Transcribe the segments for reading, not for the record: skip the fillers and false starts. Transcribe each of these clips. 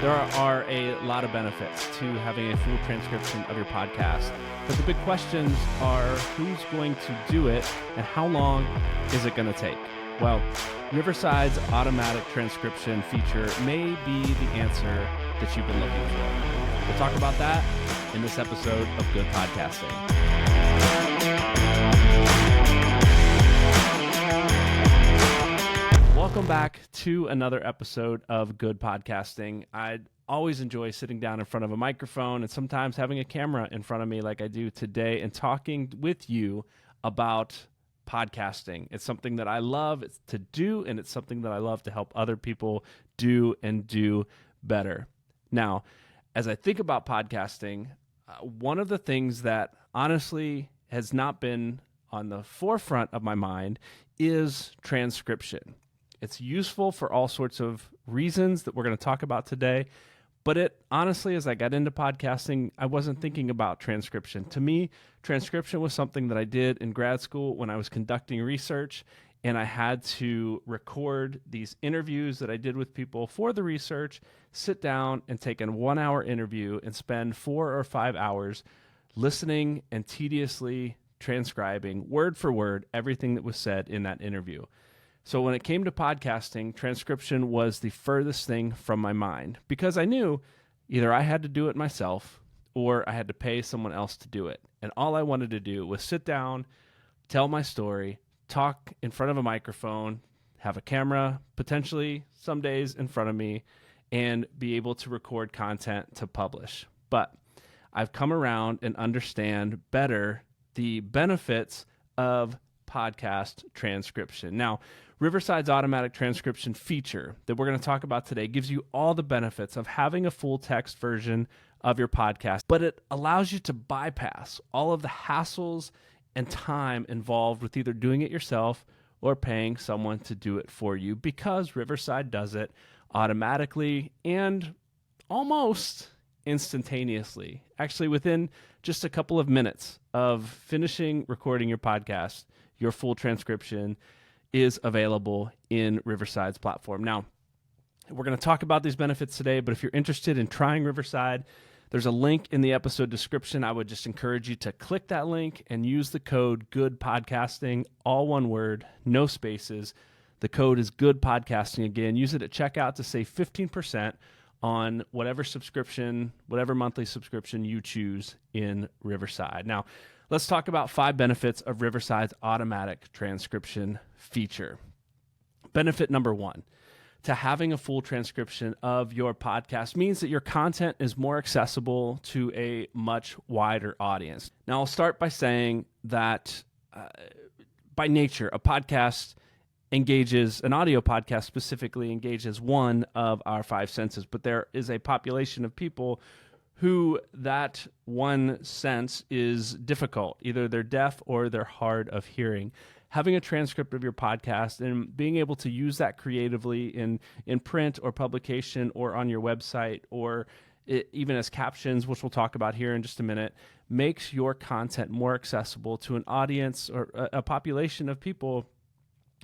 There are a lot of benefits to having a full transcription of your podcast, but the big questions are who's going to do it and how long is it going to take? Well, Riverside's automatic transcription feature may be the answer that you've been looking for. We'll talk about that in this episode of Good Podcasting. Welcome back to another episode of Good Podcasting. I always enjoy sitting down in front of a microphone and sometimes having a camera in front of me like I do today and talking with you about podcasting. It's something that I love to do, and it's something that I love to help other people do and do better. Now, as I think about podcasting, one of the things that honestly has not been on the forefront of my mind is transcription. It's useful for all sorts of reasons that we're going to talk about today, but it honestly, as I got into podcasting, I wasn't thinking about transcription. To me, transcription was something that I did in grad school when I was conducting research, and I had to record these interviews that I did with people for the research, sit down and take a 1-hour interview and spend 4 or 5 hours listening and tediously transcribing word for word everything that was said in that interview. So when it came to podcasting, transcription was the furthest thing from my mind because I knew either I had to do it myself or I had to pay someone else to do it. And all I wanted to do was sit down, tell my story, talk in front of a microphone, have a camera potentially some days in front of me, and be able to record content to publish. But I've come around and understand better the benefits of podcast transcription. Now, Riverside's automatic transcription feature that we're going to talk about today gives you all the benefits of having a full text version of your podcast, but it allows you to bypass all of the hassles and time involved with either doing it yourself or paying someone to do it for you because Riverside does it automatically and almost instantaneously. Actually, within just a couple of minutes of finishing recording your podcast, your full transcription is available in Riverside's platform. Now, we're going to talk about these benefits today, but if you're interested in trying Riverside, there's a link in the episode description. I would just encourage you to click that link and use the code GOODPODCASTING, all one word, no spaces. The code is GOODPODCASTING. Again, use it at checkout to save 15% on whatever subscription, whatever monthly subscription you choose in Riverside. Now, let's talk about 5 benefits of Riverside's automatic transcription feature. Benefit number 1, to having a full transcription of your podcast means that your content is more accessible to a much wider audience. Now, I'll start by saying that by nature, an audio podcast specifically engages one of our 5 senses, but there is a population of people who that one sense is difficult. Either they're deaf or they're hard of hearing. Having a transcript of your podcast and being able to use that creatively in print or publication or on your website or even as captions, which we'll talk about here in just a minute, makes your content more accessible to an audience or a population of people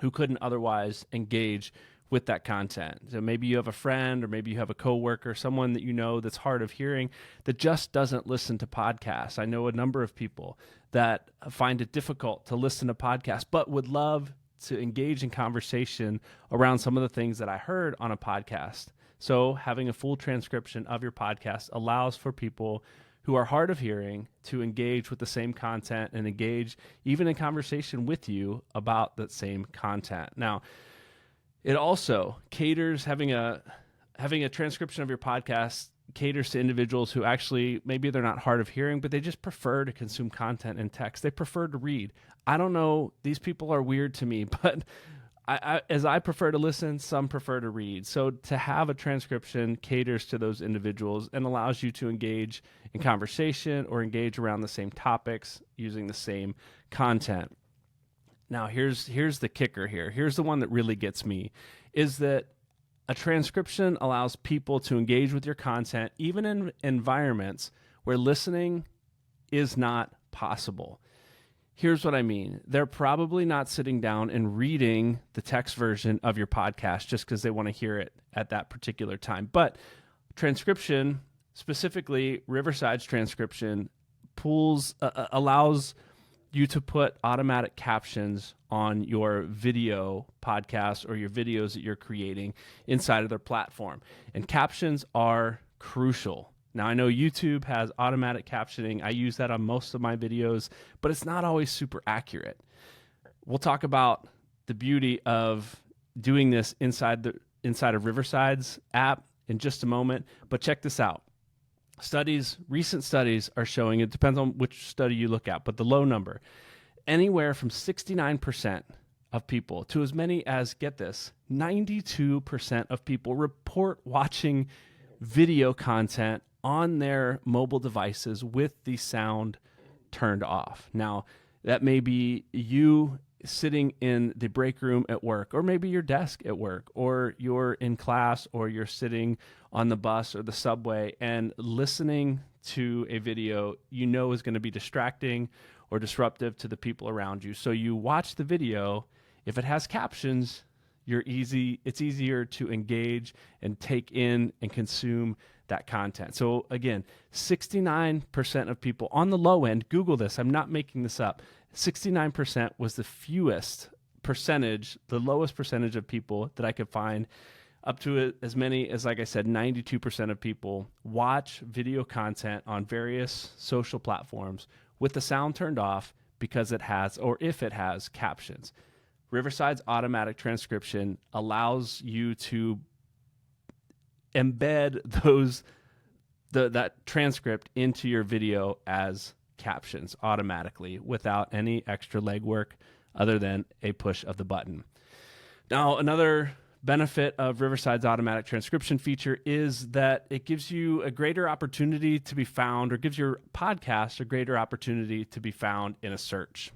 who couldn't otherwise engage with that content. So maybe you have a friend or maybe you have a coworker, someone that you know that's hard of hearing that just doesn't listen to podcasts. I know a number of people that find it difficult to listen to podcasts, but would love to engage in conversation around some of the things that I heard on a podcast. So having a full transcription of your podcast allows for people who are hard of hearing to engage with the same content and engage even in conversation with you about that same content. Now, it also caters, having a transcription of your podcast caters to individuals who actually, maybe they're not hard of hearing, but they just prefer to consume content in text. They prefer to read. I don't know, these people are weird to me, but as I prefer to listen, some prefer to read. So to have a transcription caters to those individuals and allows you to engage in conversation or engage around the same topics using the same content. Now, here's the kicker here. Here's the one that really gets me, is that a transcription allows people to engage with your content even in environments where listening is not possible. Here's what I mean. They're probably not sitting down and reading the text version of your podcast just because they want to hear it at that particular time. But transcription, specifically Riverside's transcription, allows you to put automatic captions on your video podcast or your videos that you're creating inside of their platform. And captions are crucial. Now, I know YouTube has automatic captioning. I use that on most of my videos, but it's not always super accurate. We'll talk about the beauty of doing this inside of Riverside's app in just a moment, but check this out. Recent studies are showing, it depends on which study you look at, but the low number, anywhere from 69% of people to as many as, get this, 92% of people report watching video content on their mobile devices with the sound turned off. Now, that may be you sitting in the break room at work, or maybe your desk at work, or you're in class, or you're sitting on the bus or the subway and listening to a video you know is going to be distracting or disruptive to the people around you. So you watch the video. If it has captions, it's easier to engage and take in and consume that content. So again, 69% of people on the low end, Google this, I'm not making this up, 69% was the fewest percentage, the lowest percentage of people that I could find, up to as many as, like I said, 92% of people watch video content on various social platforms with the sound turned off because it has, or if it has, captions. Riverside's automatic transcription allows you to embed that transcript into your video as captions automatically without any extra legwork other than a push of the button. Now, another benefit of Riverside's automatic transcription feature is that it gives you a greater opportunity to be found, or gives your podcast a greater opportunity to be found in a search.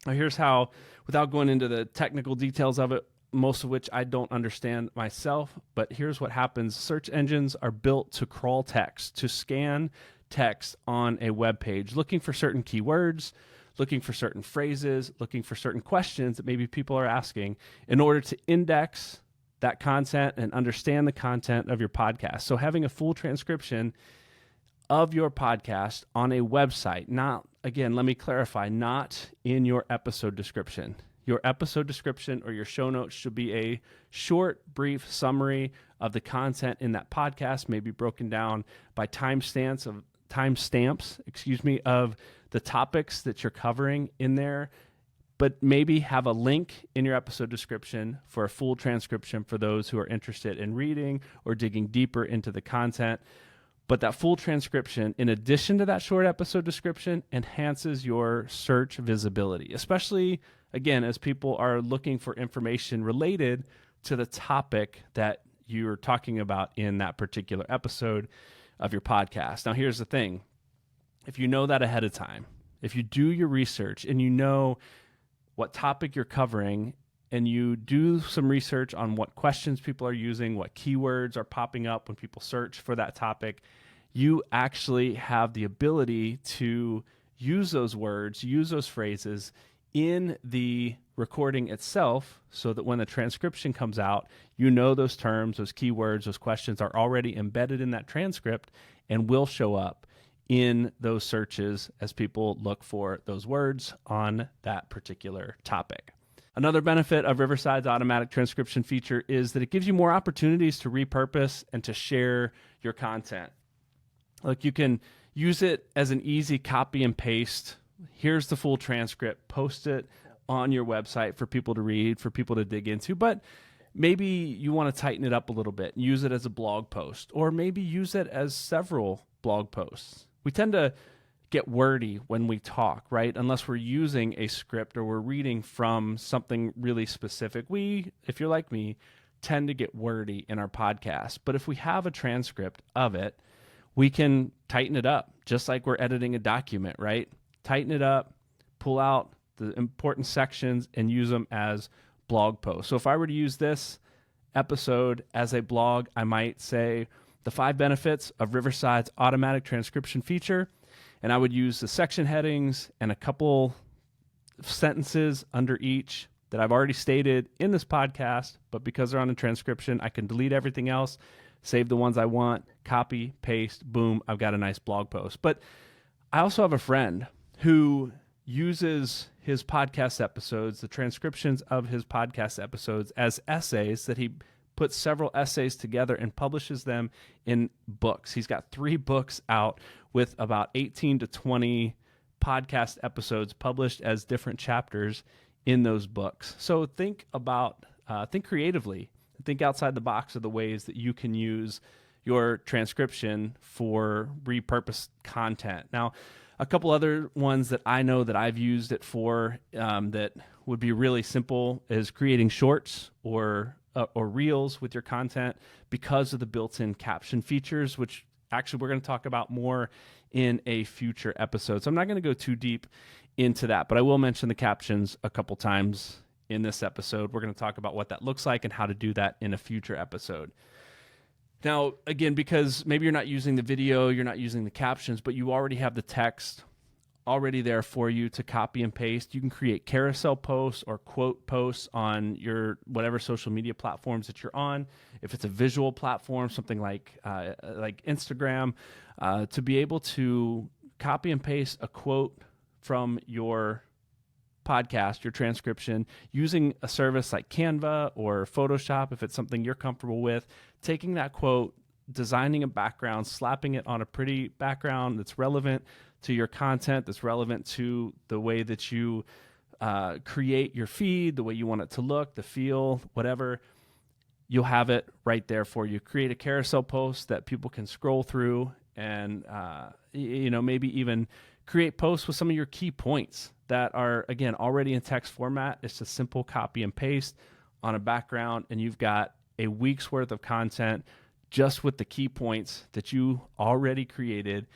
Now, here's how, without going into the technical details of it, most of which I don't understand myself, but here's what happens. Search engines are built to crawl text, to scan text on a web page, looking for certain keywords, looking for certain phrases, looking for certain questions that maybe people are asking in order to index that content and understand the content of your podcast. So having a full transcription of your podcast on a website, not, again, let me clarify, not in your episode description. Your episode description or your show notes should be a short, brief summary of the content in that podcast, maybe broken down by timestamps of the topics that you're covering in there, but maybe have a link in your episode description for a full transcription for those who are interested in reading or digging deeper into the content. But that full transcription, in addition to that short episode description, enhances your search visibility, especially, again, as people are looking for information related to the topic that you're talking about in that particular episode of your podcast. Now, here's the thing. If you know that ahead of time, if you do your research and you know what topic you're covering, and you do some research on what questions people are using, what keywords are popping up when people search for that topic, you actually have the ability to use those words, use those phrases in the recording itself, so that when the transcription comes out, you know those terms, those keywords, those questions are already embedded in that transcript and will show up in those searches as people look for those words on that particular topic. Another benefit of Riverside's automatic transcription feature is that it gives you more opportunities to repurpose and to share your content. Like, you can use it as an easy copy and paste. Here's the full transcript, post it on your website for people to read, for people to dig into, but maybe you want to tighten it up a little bit and use it as a blog post, or maybe use it as several blog posts. We tend to get wordy when we talk, right? Unless we're using a script or we're reading from something really specific. We, if you're like me, tend to get wordy in our podcast. But if we have a transcript of it, we can tighten it up, just like we're editing a document, right? Tighten it up, pull out the important sections, and use them as blog posts. So if I were to use this episode as a blog, I might say the 5 benefits of Riverside's automatic transcription feature, and I would use the section headings and a couple sentences under each that I've already stated in this podcast, but because they're on a transcription, I can delete everything else, save the ones I want, copy, paste, boom, I've got a nice blog post. But I also have a friend who uses his podcast episodes, the transcriptions of his podcast episodes, as essays that he puts several essays together and publishes them in books. He's got 3 books out with about 18 to 20 podcast episodes published as different chapters in those books. So think creatively, think outside the box of the ways that you can use your transcription for repurposed content. Now, a couple other ones that I know that I've used it for that would be really simple is creating shorts or reels with your content because of the built-in caption features, which actually we're going to talk about more in a future episode. So I'm not going to go too deep into that, but I will mention the captions a couple times in this episode. We're going to talk about what that looks like and how to do that in a future episode. Now, again, because maybe you're not using the video, you're not using the captions, but you already have the text already there for you to copy and paste. You can create carousel posts or quote posts on your whatever social media platforms that you're on. If it's a visual platform, something like Instagram, to be able to copy and paste a quote from your podcast, your transcription, using a service like Canva or Photoshop, if it's something you're comfortable with, taking that quote, designing a background, slapping it on a pretty background that's relevant to your content, that's relevant to the way that you create your feed, the way you want it to look, the feel, whatever, you'll have it right there for you. Create a carousel post that people can scroll through and, maybe even create posts with some of your key points that are, again, already in text format. It's a simple copy and paste on a background, and you've got a week's worth of content just with the key points that you already created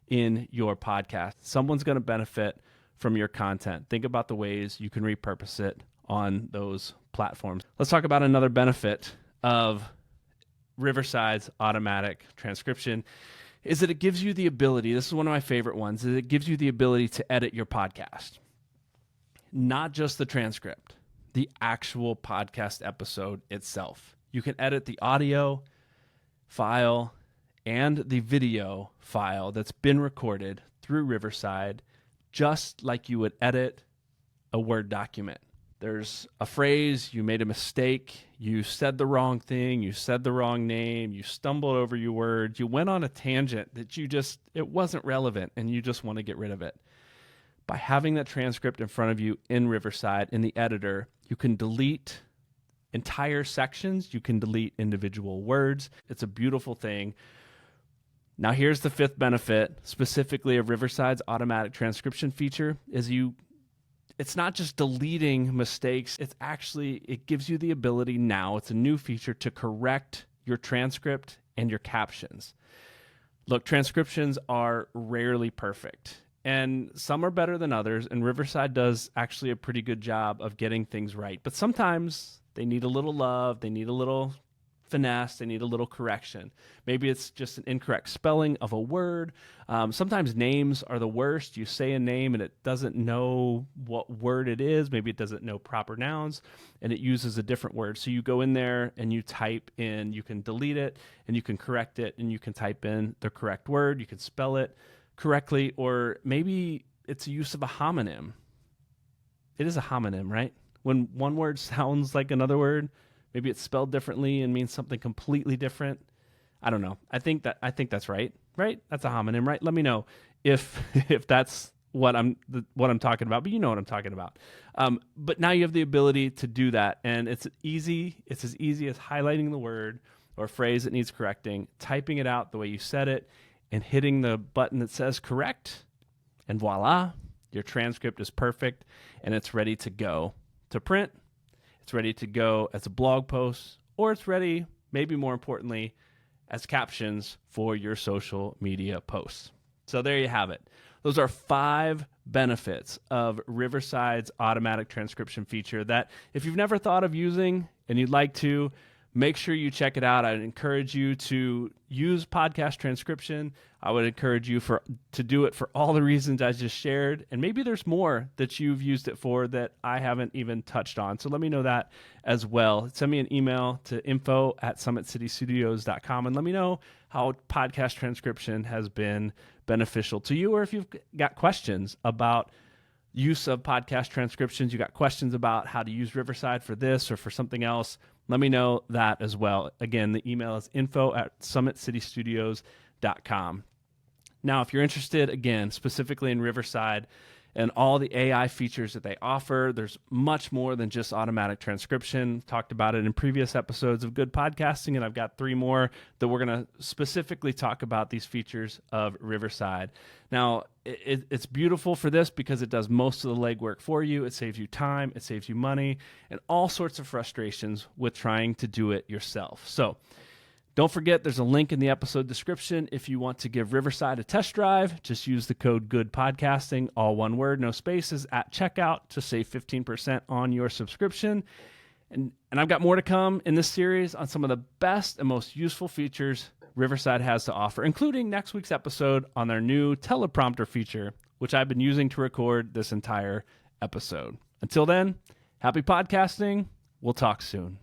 in your podcast. Someone's going to benefit from your content. Think about the ways you can repurpose it on those platforms. Let's talk about another benefit of Riverside's automatic transcription is that it gives you the ability, this is one of my favorite ones, is it gives you the ability to edit your podcast. Not just the transcript, the actual podcast episode itself. You can edit the audio file and the video file that's been recorded through Riverside, just like you would edit a Word document. There's a phrase, you made a mistake, you said the wrong thing, you said the wrong name, you stumbled over your words, you went on a tangent that it wasn't relevant and you just want to get rid of it. By having that transcript in front of you in Riverside, in the editor, you can delete entire sections, you can delete individual words. It's a beautiful thing. Now here's the 5th benefit, specifically of Riverside's automatic transcription feature, is it's not just deleting mistakes, it gives you the ability now, it's a new feature to correct your transcript and your captions. Look, transcriptions are rarely perfect, and some are better than others, and Riverside does actually a pretty good job of getting things right. But sometimes they need a little love, they need a little finesse, they need a little correction. Maybe it's just an incorrect spelling of a word. Sometimes names are the worst. You say a name and it doesn't know what word it is. Maybe it doesn't know proper nouns and it uses a different word. So you go in there and you type in, you can delete it and you can correct it and you can type in the correct word. You can spell it correctly, or maybe it's a use of a homonym. It is a homonym, right? When one word sounds like another word, maybe it's spelled differently and means something completely different. I don't know. I think that's right. Right? That's a homonym, right? Let me know if that's what I'm talking about. But you know what I'm talking about. But now you have the ability to do that, and it's as easy as highlighting the word or phrase that needs correcting, typing it out the way you said it, and hitting the button that says correct, and voila, your transcript is perfect and it's ready to go to print. It's ready to go as a blog post, or it's ready, maybe more importantly, as captions for your social media posts. So there you have it. Those are 5 benefits of Riverside's automatic transcription feature that if you've never thought of using and you'd like to, make sure you check it out. I'd encourage you to use podcast transcription. I would encourage you to do it for all the reasons I just shared. And maybe there's more that you've used it for that I haven't even touched on. So let me know that as well. Send me an email to info@summitcitystudios.com and let me know how podcast transcription has been beneficial to you, or if you've got questions about use of podcast transcriptions, you got questions about how to use Riverside for this or for something else, let me know that as well. Again, the email is info@summitcitystudios.com. Now, if you're interested, again, specifically in Riverside and all the AI features that they offer, there's much more than just automatic transcription. Talked about it in previous episodes of Good Podcasting, and I've got 3 more that we're going to specifically talk about these features of Riverside. Now, it's beautiful for this because it does most of the legwork for you. It saves you time, it saves you money, and all sorts of frustrations with trying to do it yourself. So, don't forget, there's a link in the episode description if you want to give Riverside a test drive. Just use the code GOODPODCASTING, all one word, no spaces, at checkout to save 15% on your subscription. And I've got more to come in this series on some of the best and most useful features Riverside has to offer, including next week's episode on their new teleprompter feature, which I've been using to record this entire episode. Until then, happy podcasting. We'll talk soon.